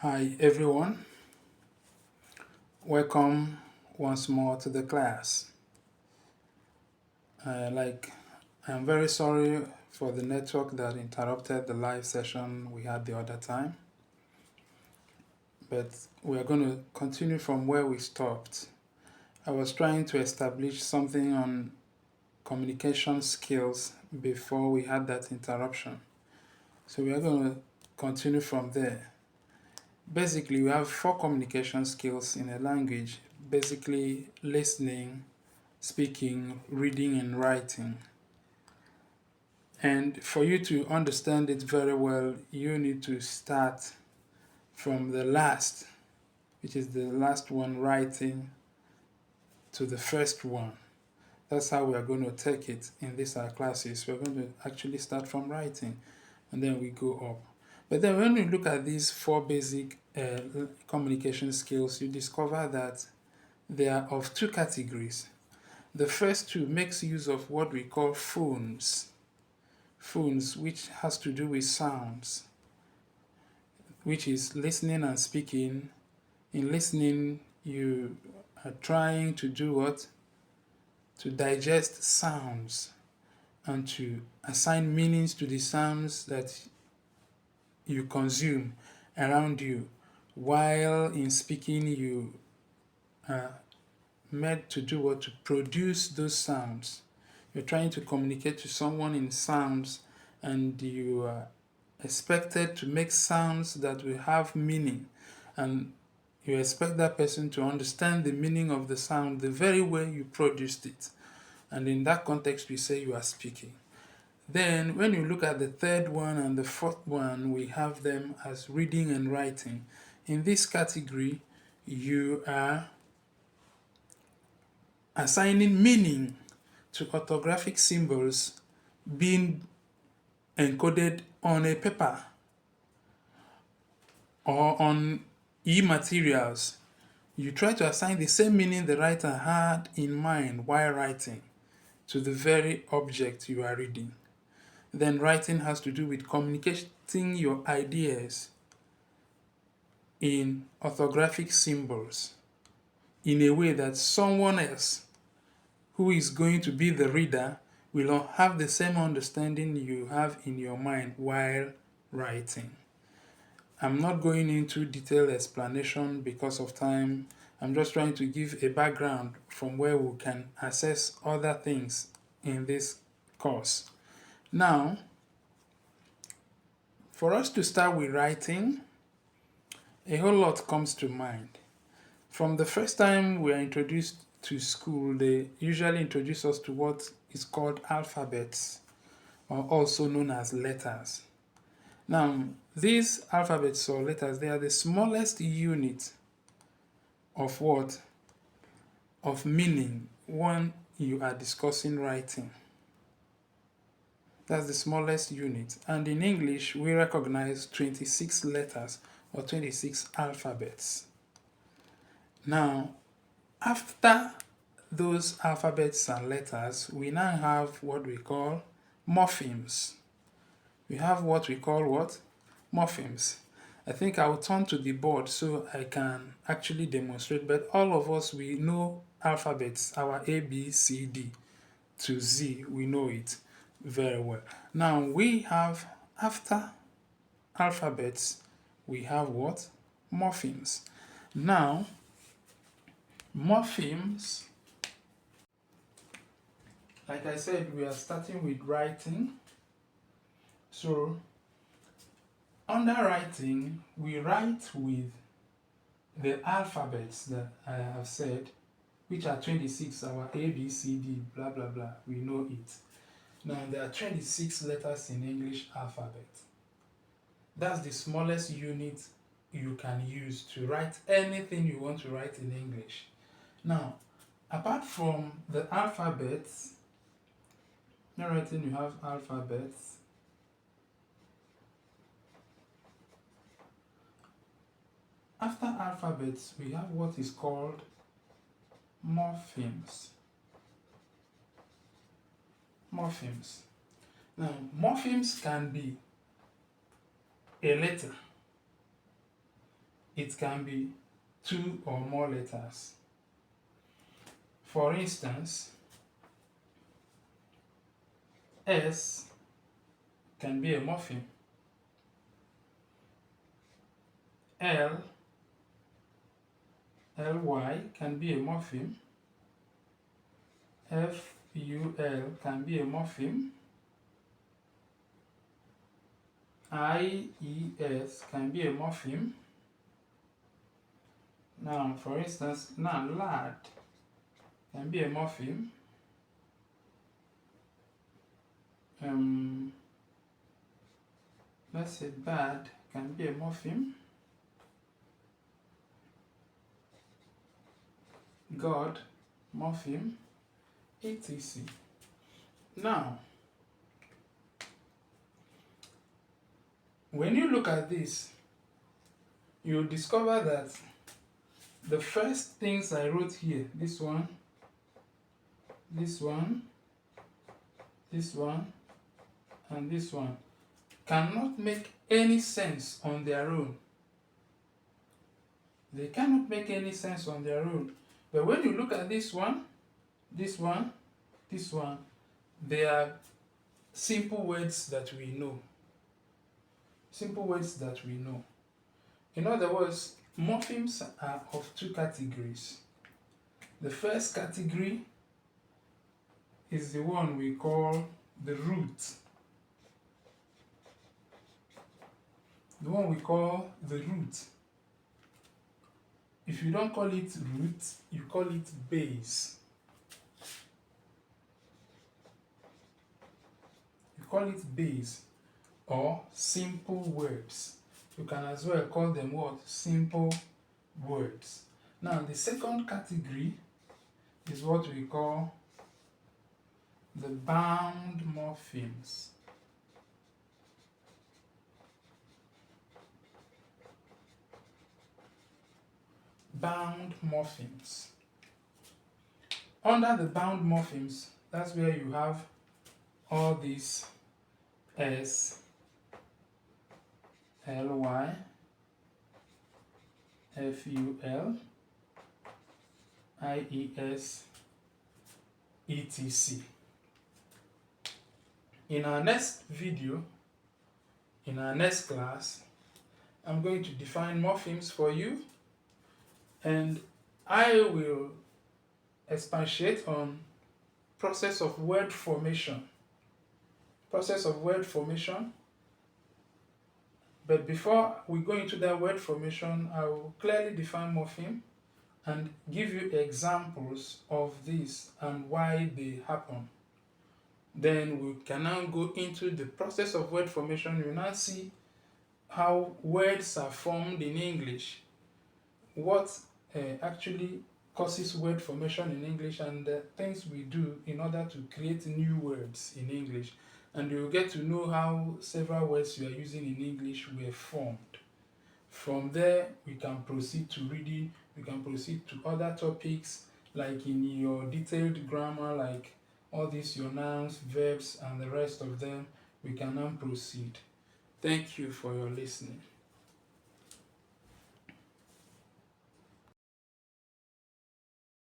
Hi everyone, welcome once more to the class. Like, I'm very sorry for the network that interrupted the live session we had the other time, but we are going to continue from where we stopped. I was trying to establish something on communication skills before we had that interruption. So we are going to continue from there. Basically, we have four communication skills in a language, basically listening, speaking, reading, and writing. And for you to understand it very well, you need to start from the last, which is the last one, writing, to the first one. That's how we are going to take it in these our classes. We're going to actually start from writing and then we go up. But then when we look at these four basic communication skills, you discover that they are of two categories. The first two makes use of what we call phones, which has to do with sounds, which is listening and speaking. In listening, you are trying to do what? To digest sounds and to assign meanings to the sounds that you consume around you. While in speaking, you are meant to do what? To produce those sounds. You're trying to communicate to someone in sounds and you are expected to make sounds that will have meaning, and you expect that person to understand the meaning of the sound the very way you produced it. And in that context, we say you are speaking. Then, when you look at the third one and the fourth one, we have them as reading and writing. In this category, you are assigning meaning to orthographic symbols being encoded on a paper or on e-materials. You try to assign the same meaning the writer had in mind while writing to the very object you are reading. Then writing has to do with communicating your ideas in orthographic symbols in a way that someone else who is going to be the reader will not have the same understanding you have in your mind while writing. I'm not going into detailed explanation because of time. I'm just trying to give a background from where we can assess other things in this course. Now, for us to start with writing, a whole lot comes to mind. From the first time we are introduced to school, they usually introduce us to what is called alphabets, or also known as letters. Now, these alphabets or letters, they are the smallest unit of what? Of meaning when you are discussing writing. That's the smallest unit. And in English, we recognize 26 letters or 26 alphabets. Now, after those alphabets and letters, we now have what we call morphemes. We have what we call what? Morphemes. I think I'll turn to the board so I can actually demonstrate, but all of us, we know alphabets, our A, B, C, D to Z, we know it very well. Now we have, after alphabets, we have what? Morphemes. Now, morphemes, like I said, we are starting with writing. So, under writing, we write with the alphabets that I have said, which are 26, our A, B, C, D, blah, blah, blah. We know it. Now, there are 26 letters in English alphabet. That's the smallest unit you can use to write anything you want to write in English. Now, apart from the alphabets, in writing you have alphabets. After alphabets, we have what is called morphemes. Morphemes. Now, morphemes can be a letter. it can be 2 or more letters. For instance, S can be a morpheme. Ly can be a morpheme. Ful can be a morpheme. Ies can be a morpheme. Now, for instance, lad can be a morpheme. Let's say bad can be a morpheme. God, morpheme, etc. Now, when you look at this, you'll discover that the first things I wrote here, this one, this one, this one, and this one, cannot make any sense on their own. They cannot make any sense on their own. But when you look at this one, this one, this one, they are simple words that we know. Simple words that we know. In other words, morphemes are of 2 categories. The first category is the one we call the root. The one we call the root. If you don't call it root, you call it base. You call it base or simple words. You can as well call them what? Simple words. Now, the second category is what we call the bound morphemes. Bound morphemes. Under the bound morphemes, that's where you have all these S, Ly, Ful, Ies, etc. In our next video, in our next class, I'm going to define morphemes for you, and I will expatiate on process of word formation. Process of word formation. But before we go into that word formation, I will clearly define morpheme and give you examples of this and why they happen. Then we can now go into the process of word formation. You now see how words are formed in English, what actually causes word formation in English, and the things we do in order to create new words in English. And you'll get to know how several words you are using in English were formed. From there, we can proceed to reading, we can proceed to other topics, like in your detailed grammar, like all these your nouns, verbs, and the rest of them. We can now proceed. Thank you for your listening.